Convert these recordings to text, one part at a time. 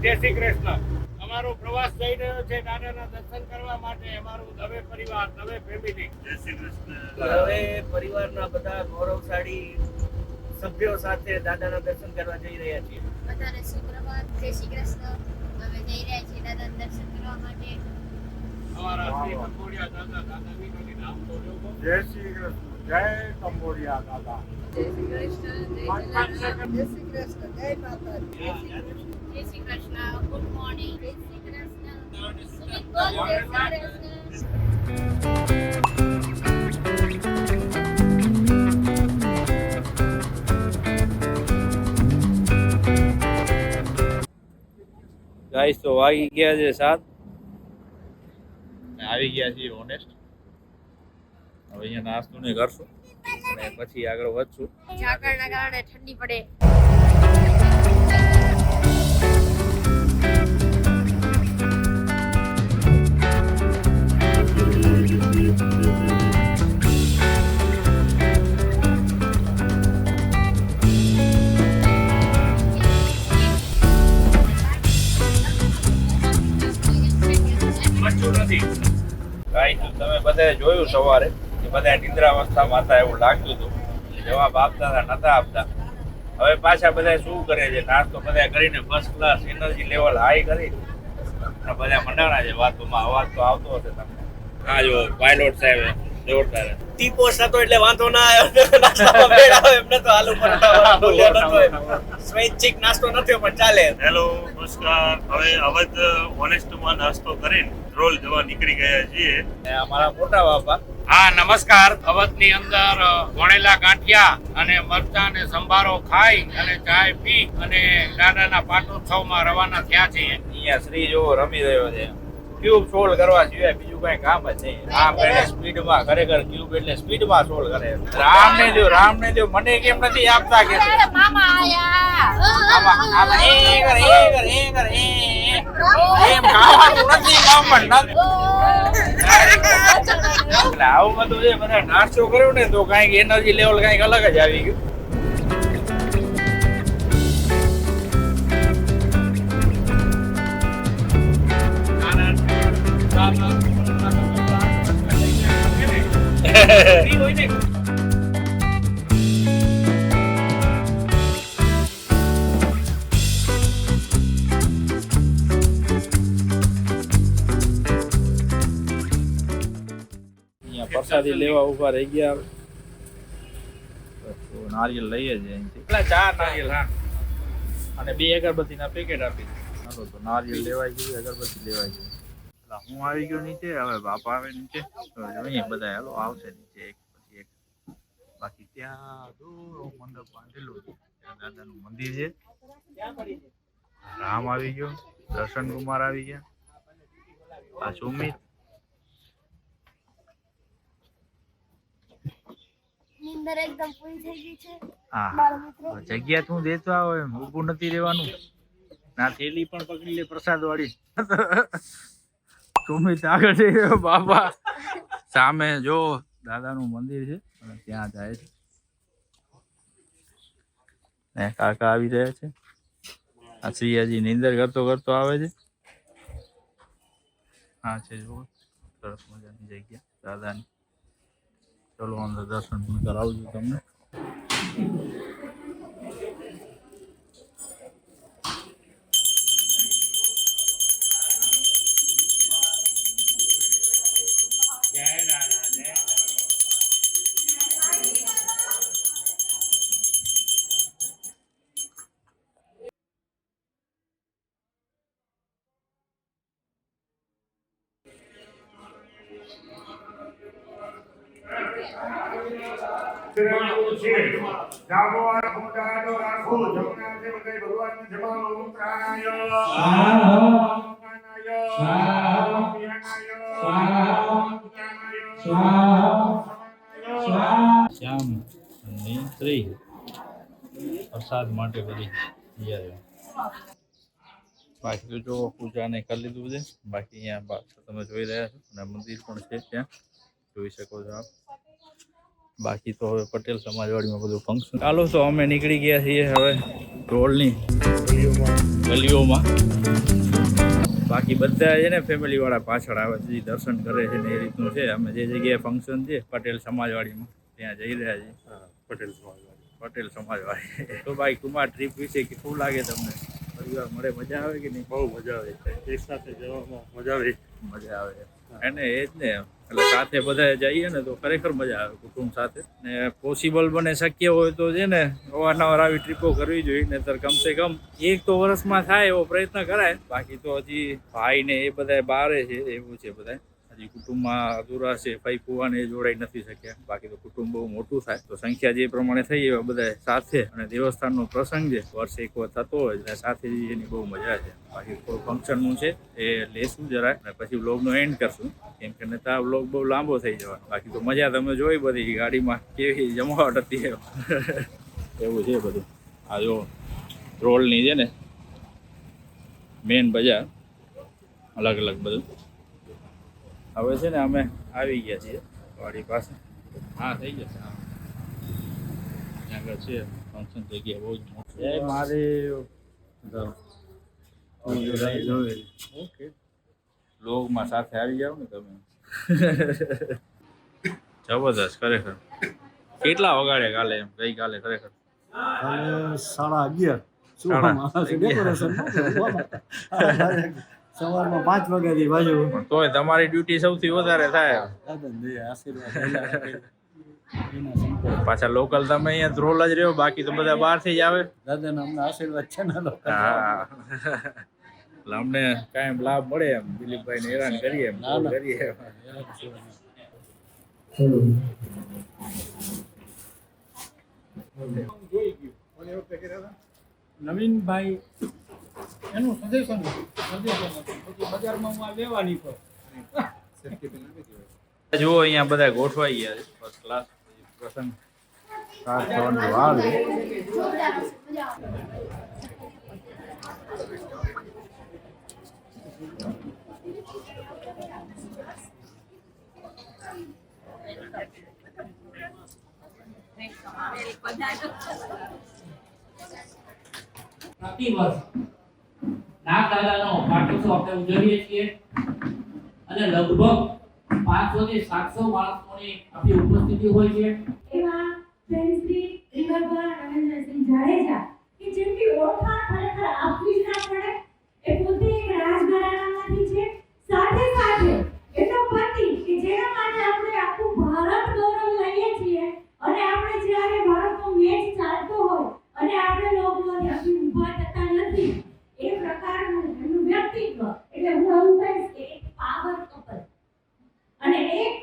જય શ્રી કૃષ્ણ. અમારો પ્રવાસ જઈ રહ્યો છે દાદાના દર્શન કરવા માટે. અમારું દવે પરિવાર, દવે ફેમિલી. જય શ્રી કૃષ્ણ. દવે પરિવારના બધા ગૌરવશાળી સભ્યો સાથે દાદાના દર્શન કરવા જઈ રહ્યા છીએ. બધાને સુપ્રભાત, જય શ્રી કૃષ્ણ. અમે જઈ રહ્યા છીએ દાદાના દર્શન કરવા માટે. અમારા શ્રી કંબોડિયા દાદા, દાદાની નામ તો લ્યો. જય શ્રી કૃષ્ણ, જય કંબોડિયા દાદા. જય શ્રી કૃષ્ણ, જય જલારામ. જય શ્રી કૃષ્ણ, જય માતા. જય શ્રી કૃષ્ણ, ગુડ મોર્નિંગ. જય શ્રી કૃષ્ણ. સુમિત બોલ, જય શ્રી કૃષ્ણ. ગાઈસ તો વાગી ગયા છે 7. આવી ગયા છીએ ઓનેસ્ટ. હવે અહીંયા નાસ્તો ને કરશું અને પછી આગળ વધશું. ઝાકળના કારણે ઠંડી પડે. તમે બધા જોયું સવારે કે બધા નિદ્રાવસ્થામાં હતા એવું લાગતું હતું. જવાબ આપતા હતા, નતા આપતા. હવે પાછા બધા શું કરે છે, નાસ્તો બધા કરીને first class energy level high કરી બધા મંડાણા છે વાતોમાં. અવાજ તો આવતો હશે તમને. હા જો પાયલોટ સાહેબ જોરદાર ટીપો હતો એટલે વાંધો ના આવ્યો. નાસ્તામાં ભેળ આવે એમને તો આલુ પરાઠા બોલ્યા નતો. સ્વૈચ્છિક નાસ્તો નથી પણ ચાલે. હેલો, નમસ્કાર. હવે અવધ ઓનેસ્ટમાં નાસ્તો કરીને રોલ જવા નીકળી ગયા છીએ. અમારા મોટા બાપા. હા નમસ્કાર. અવધની અંદર વણેલા ગાંઠિયા અને મરચાં અને સંભારો ખાઈ અને ચાય પી અને દાદાના પાટોત્સવમાં રવાના થયા છીએ. અહીંયા શ્રી જો રમી રહ્યો છે. ક્યુબ સોલ્વ કરવા સિવાય બીજું કઈ કામ જ નહીં. આમ એટલે સ્પીડમાં ખરેખર ક્યુબ એટલે સ્પીડમાં સોલ્વ કરે. રામને દો મને કેમ નથી આપતા કે મામા આયા. આમાં એ કર એમ ખાવાનું નથી મામા એટલે આવું બધું છે. બધા નાસ્તો કર્યો ને તો કઈક એનર્જી લેવલ કઈક અલગ જ આવી ગયું. પ્રસાદી લેવા ઉભા રહી ગયા. નારિયેલ લઈએ છે અહીંથી. એટલે 4 નારિયેલ હા અને 2 અગરબત્તીના પેકેટ આપી. ચાલો તો નારિયેલ લેવાઈ ગયું, અગરબત્તી લેવાઈ ગયું. હું આવી ગયો નીચે. હવે બાપા આવે નીચે તો જોઈએ બધા. હેલો આવશે નીચે એક પછી એક. બાકી ત્યાં દૂર મંડપ બાંધેલું છે, ત્યાં દાદાનું મંદિર છે. રામ આવી ગયો, દર્શન કુમાર આવી ગયા, આ સુમિત. નીંદર એકદમ પૂરી થઈ ગઈ છે. હા જગ્યા તું દેતો આવો એમ ઊભું નથી રહેવાનું. ના થેલી પણ પકડી લે પ્રસાદ વાળી. સુમિત આગળ જઈ રહ્યો. બાબા સામે જો દાદાનું મંદિર છે અને ત્યાં જાય છે. કાકા આવી રહ્યા છે. આ શ્રીયાજી નીંદર કરતો કરતો આવે છે. હા છે જો સરસ મજાની જગ્યા દાદાની. ચલો અંદર દર્શન પણ કરાવું છું તમને. છે જાગો આ મોઢાનો રાખો જમણા છે બધે ભગવાનને જમાવો ઉત્તરાયણ શ્યામ અને શ્રી પ્રસાદ માટે બધી તૈયારીઓ. બાકી તો જો પૂજાને કરી લીધું છે. બાકી અહીંયા પાછળ તમે જોઈ રહ્યા છો અને મંદિર પણ છે, ત્યાં જોઈ શકો છો આપ. બાકી તો હવે પટેલ સમાજવાડીમાં બધું ફંક્શન ચાલો. તો અમે નીકળી ગયા છીએ હવે ઢોલની ગલીઓમાં. બાકી બધા છે ને ફેમિલી વાળા પાછળ આવે છે, દર્શન કરે છે ને એ રીતનું છે. અમે જે જગ્યાએ ફંક્શન છે પટેલ સમાજવાડીમાં ત્યાં જઈ રહ્યા છીએ. પટેલ સમાજવાડી. તો ભાઈ કુમાર ટ્રીપ વિશે કેવું લાગે તમને? પરિવાર મળે મજા આવે કે નહીં? બહુ મજા આવે છે, એક સાથે જવામાં મજા આવે. અને એ જ ને, એટલે સાથે બધા જઈએ ને તો ખરેખર મજા આવે કુટુંબ સાથે. ને પોસિબલ બને શક્ય હોય તો છે ને અવારનવાર આવી ટ્રીપો કરવી જોઈએ. નહીતર કમસે કમ એક તો વર્ષમાં થાય એવો પ્રયત્ન કરાય. બાકી તો હજી ભાઈ ને એ બધા બારે છે, એવું છે બધા હજી કુટુંબમાં અધૂરા છે. ભાઈ ફુવાને એ જોડાઈ નથી શક્યા. બાકી તો કુટુંબ બહુ મોટું થાય તો સંખ્યા જે પ્રમાણે થઈ એવા બધા સાથે. અને દેવસ્થાનનો પ્રસંગ છે વર્ષે એક વાર થતો હોય એટલે સાથે એની બહુ મજા છે. બાકી થોડું ફંક્શનનું છે એ લેશું જરાય અને પછી વ્લોગનો એન્ડ કરશું, કેમ કે નહીંતર આ વ્લોગ બહુ લાંબો થઈ જવાનો. બાકી તો મજા તમે જોઈ બધી ગાડીમાં કેવી જમાવટ હતી એવું છે બધું. આ જો રોલની છે ને મેન બજાર અલગ અલગ બધું. હવે છે ને અમે આવી ગયા છીએ વાડી પાસે. હા થઈ જશે. હા ત્યાં આગળ છે ફંક્શન જગ્યા બહુ જ મોટી. મારી ઓકે લોગમાં સાથે આવી જાવ ને તમે. જબરદસ્ત ખરેખર. કેટલા વગાડે કાલે? એમ ગઈકાલે ખરેખર 11:30 સવારમાં 5 વાગ્યાથી બાજુ. તોય તમારી ડ્યુટી સૌથી વધારે થાય. પાછા લોકલ તમે અહીંયા ધ્રોલ જ રહ્યો, બાકી તો બધા બહારથી જ આવે. દાદાના અમને આશીર્વાદ છે ને. હા એટલે અમને કાયમ લાભ મળે એમ. દિલીપભાઈ ને હેરાન કરીએ એમ કરીએ. નવીનભાઈ એનું સજેશન બજારમાં હું આ લેવાની પર. જુઓ અહીંયા બધા ગોઠવાઈ ગયા છે ફર્સ્ટ ક્લાસ પ્રસંગ. સાત થવાની વાર છે. પ્રતિવર્ષ નાગદાદાનો પાટોત્સવ આપણે ઉજવીએ છીએ અને લગભગ 500 થી 700 માણસોની આપણી ઉપસ્થિતિ હોય છે. એમાં શ્રી રિવરબા રમેશસિંહ જાડેજા કે જેમની ઓળખાણ ખરેખર આપવી જ ના પડે. એ પોતે એક રાજઘરાણામાંથી છે, સાથે સાથે એનો પતિ કે જેના માટે આપણે આખું ભારત ગૌરવ લઈએ છીએ. અને આપણે જ્યારે ભારતનો મેચ ચાલતો હોય અને આપણે લોકો ત્યાંથી ઊભા થતા નથી, એ પ્રકારનું એનું વ્યક્તિત્વ. એટલે હું એવું કહીશ કે એક પાવર કપલ અને એક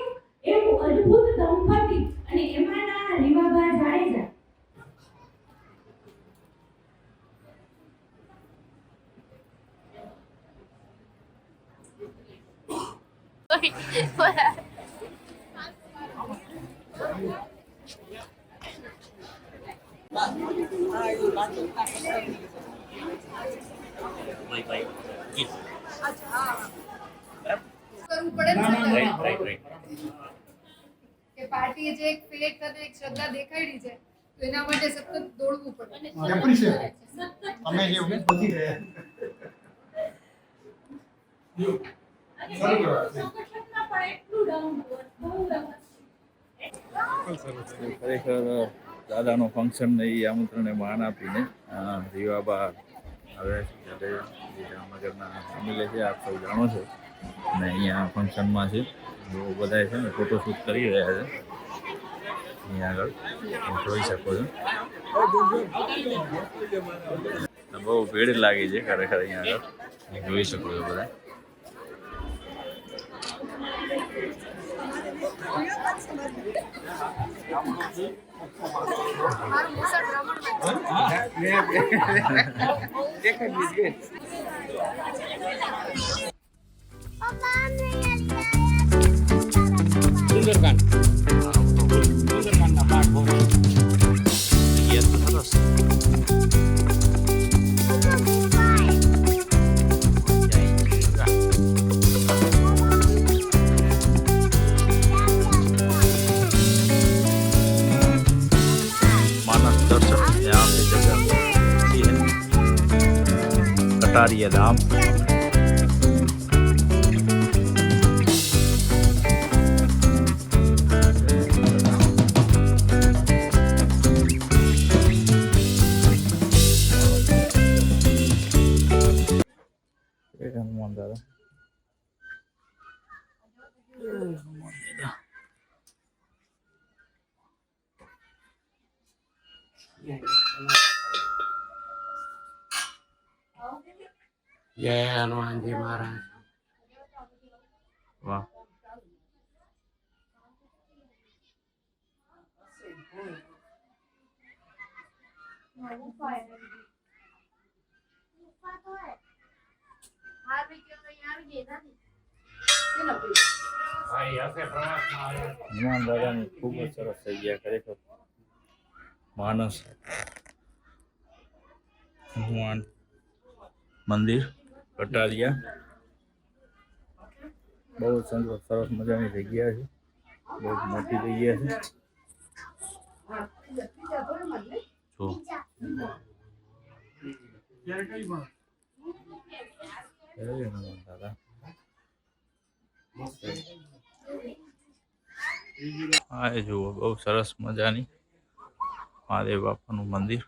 એવું અદ્ભુત દંપતી, અને એમાંના રીવાબા જાડેજા. કરવું પડે ને કે પાર્ટીએ જે એક ફેટ અને એક શ્રદ્ધા દેખાડી છે તો એના માટે સતત દોડવું પડે. અમે જે બધી ગયા ખરેખર દાદાનો ફંક્શન ને એ આમંત્રણને માન આપીને રીવાબા હવે જામનગરના ફેમિલી છે, આપ સૌ જાણો છો. અને અહીંયા ફંક્શનમાં છે બધા છે ને ફોટોશૂટ કરી રહ્યા છે. અહીંયા આગળ જોઈ શકો છો. બહુ ભીડ લાગી છે ખરેખર અહીંયા આગળ જોઈ શકો છો બધા. મારું મુસળ ભ્રમણમાં સુંદરકાંડ સુંદરકાંડના પાઠ બહુ मानस दर्शन यहाँ पे जगह अच्छी है कटारिया धाम हनुमान दादा જય હનુમાનજી મહારાજ वाह ભાઈ હશે પ્રવાસમાં આવ્યા હનુમાન દાદાની ખૂબ જ સરસ જગ્યા ખરેખર માનસ હનુમાન મંદિર કટારિયા બહુ જ સરસ મજાની જગ્યા છે બહુ જ મોટી જગ્યા છે જો જય હનુમાન દાદા હા એ જુઓ બહુ સરસ મજાની મહાદેવ બાપાનું મંદિર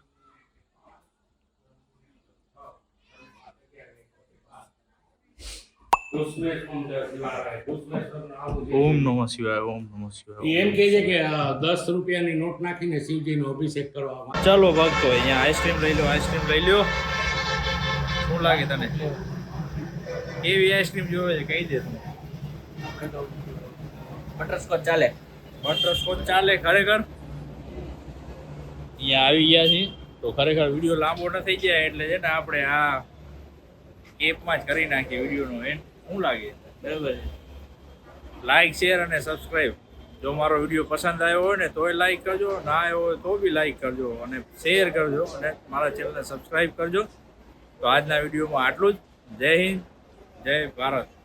ઓમ નમઃ શિવાય ઓમ નમઃ શિવાય એમ કહે છે કે 10 રૂપિયાની નોટ નાખીને શિવજીનો અભિષેક કરવામાં ચાલો ભક્તો અહીંયા આઈસ્ક્રીમ લઈ લો શું લાગે તને કેવી આઈસ્ક્રીમ જોવે છે કહી દે તું બટરસ્કોચ ચાલે બટરસ્કોચ ચાલે ખરેખર અહીંયા આવી ગયા છીએ તો ખરેખર વિડીયો લાંબો ન થઈ જાય એટલે છે ને આપણે આ એપમાં જ કરી નાખીએ વિડીયોનો એન્ડ શું લાગે બરાબર છે લાઈક શેર અને સબસ્ક્રાઈબ જો મારો વિડીયો પસંદ આવ્યો હોય ને તોય લાઈક કરજો ના આવ્યો હોય તો બી લાઈક કરજો અને શેર કરજો અને મારા ચેનલને સબસ્ક્રાઈબ કરજો તો આજના વિડીયોમાં આટલું જ જય હિન્દ જય ભારત